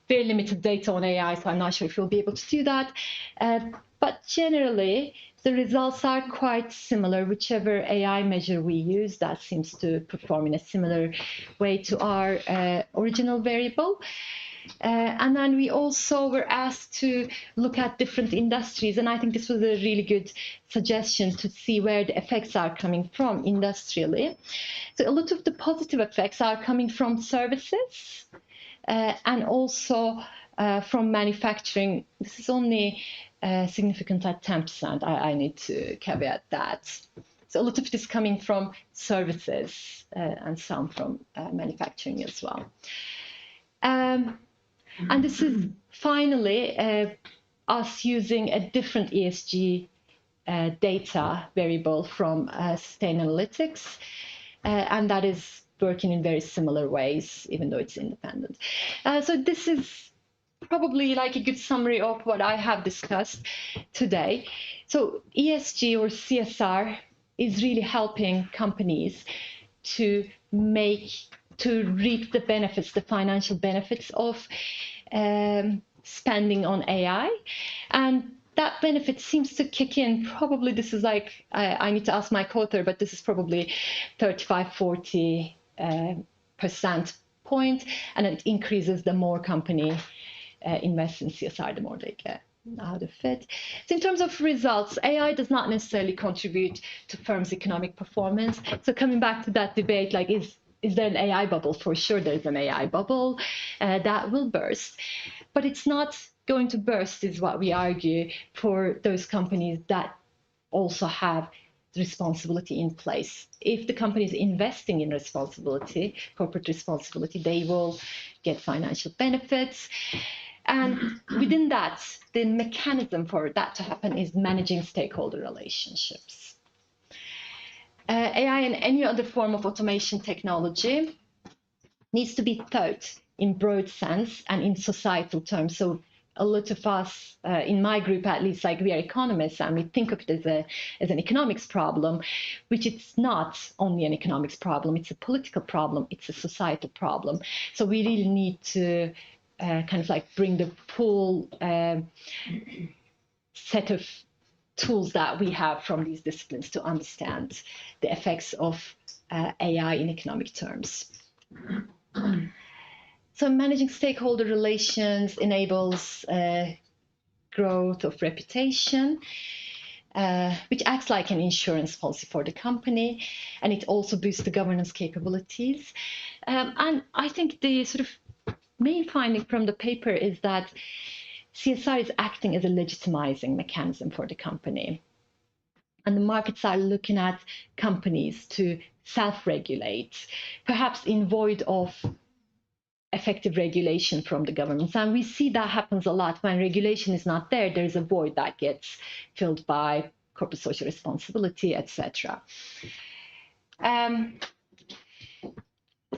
Very limited data on AI, so I'm not sure if we'll be able to do that. But generally, the results are quite similar. Whichever AI measure we use, that seems to perform in a similar way to our original variable. And then we also were asked to look at different industries, and I think this was a really good suggestion to see where the effects are coming from industrially. So a lot of the positive effects are coming from services and also from manufacturing. This is only significant at 10%. I need to caveat that. So a lot of it is coming from services and some from manufacturing as well. And this is finally us using a different ESG data variable from Sustainalytics, and that is working in very similar ways, even though it's independent. So this is probably like a good summary of what I have discussed today. So ESG or CSR is really helping companies to reap the benefits, the financial benefits of spending on AI. And that benefit seems to kick in. Probably this is like, I need to ask my co-author, but this is probably 35-40% point, and it increases the more company invest in CSR, the more they get out of it. So in terms of results, AI does not necessarily contribute to firms' economic performance. So coming back to that debate, like is there an AI bubble? For sure there's an AI bubble that will burst, but it's not going to burst, is what we argue, for those companies that also have the responsibility in place. If the company is investing in responsibility, corporate responsibility, they will get financial benefits. And within that, the mechanism for that to happen is managing stakeholder relationships. AI and any other form of automation technology needs to be thought in broad sense and in societal terms. So a lot of us, in my group at least, like we are economists and we think of it as an economics problem, which it's not only an economics problem, it's a political problem, it's a societal problem. So we really need to kind of like bring the full set of tools that we have from these disciplines to understand the effects of AI in economic terms. So managing stakeholder relations enables growth of reputation, which acts like an insurance policy for the company, and it also boosts the governance capabilities. And I think the sort of main finding from the paper is that CSR is acting as a legitimizing mechanism for the company. And the markets are looking at companies to self-regulate, perhaps in void of effective regulation from the governments. And we see that happens a lot. When regulation is not there, there's a void that gets filled by corporate social responsibility, etc.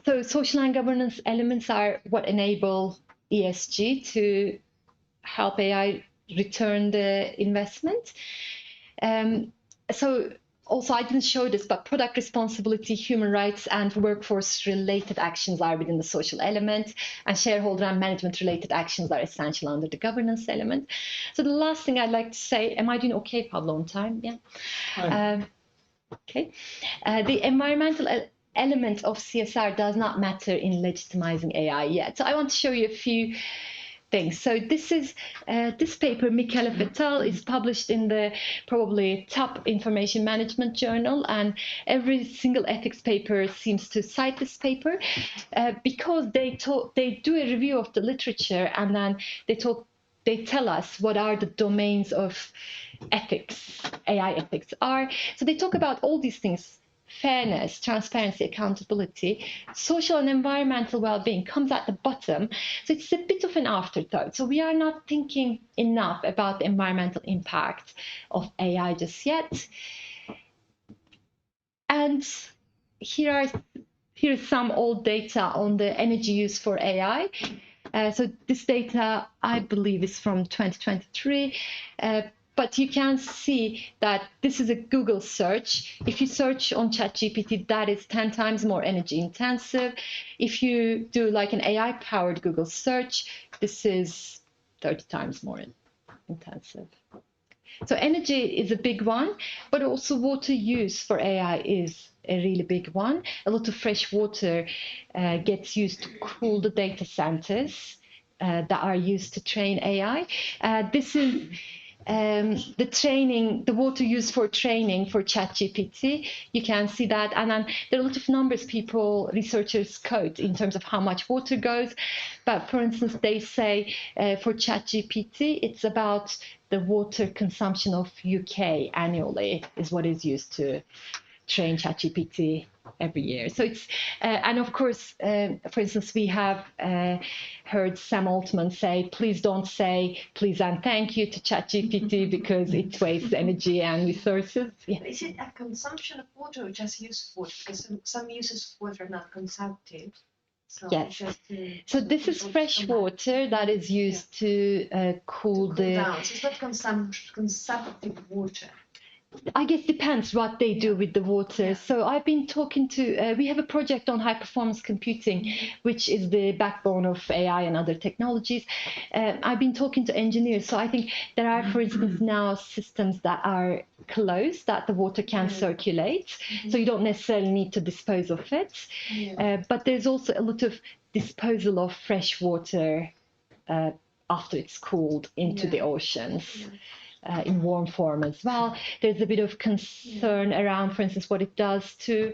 So social and governance elements are what enable ESG to help AI return the investment. So also, I didn't show this, but product responsibility, human rights, and workforce-related actions are within the social element, and shareholder and management-related actions are essential under the governance element. So the last thing I'd like to say, am I doing okay, Pablo, on time? Yeah. Okay. The environmental element of CSR does not matter in legitimizing AI yet. So I want to show you a few things. So this is this paper, Michele et al., is published in the probably top information management journal, and every single ethics paper seems to cite this paper because they do a review of the literature, and then they tell us what are the domains of ethics, AI ethics are. So they talk about all these things: fairness, transparency, accountability. Social and environmental well-being comes at the bottom. So it's a bit of an afterthought. So we are not thinking enough about the environmental impact of AI just yet. And here is some old data on the energy use for AI. So this data, I believe, is from 2023. But you can see that this is a Google search. If you search on ChatGPT, that is 10 times more energy intensive. If you do like an AI-powered Google search, this is 30 times more intensive. So energy is a big one, but also water use for AI is a really big one. A lot of fresh water gets used to cool the data centers that are used to train AI. This is the water used for training for ChatGPT. You can see that, and then there are a lot of numbers researchers quote in terms of how much water goes. But for instance, they say for ChatGPT, it's about the water consumption of UK annually is what is used to train ChatGPT every year. So it's, and of course, for instance, we have heard Sam Altman say, please don't say please and thank you to ChatGPT because it wastes energy and resources. Yeah. Is it a consumption of water or just use of water? Because some uses of water are not consumptive. So yes. So this is fresh water that is used to cool the... down. So it's not consumptive water. I guess depends what they do with the water. Yeah. So I've been talking to, we have a project on high performance computing, which is the backbone of AI and other technologies. I've been talking to engineers. So I think there are, for instance, now systems that are closed, that the water can circulate. So you don't necessarily need to dispose of it. But there's also a lot of disposal of fresh water after it's cooled into the oceans. In warm form as well. There's a bit of concern around, for instance, what it does to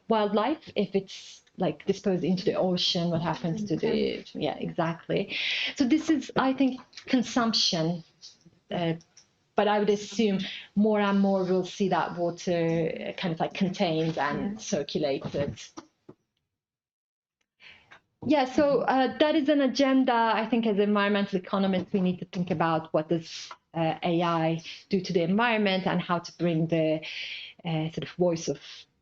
wildlife if it's like disposed into the ocean, what happens to the, exactly. So this is, I think, consumption, but I would assume more and more we'll see that water kind of like contained and circulated. Yeah, so that is an agenda. I think as environmental economists, we need to think about what does AI do to the environment and how to bring the sort of voice of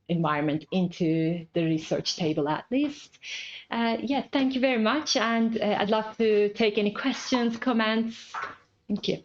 environment into the research table at least. Yeah, thank you very much. And I'd love to take any questions, comments. Thank you.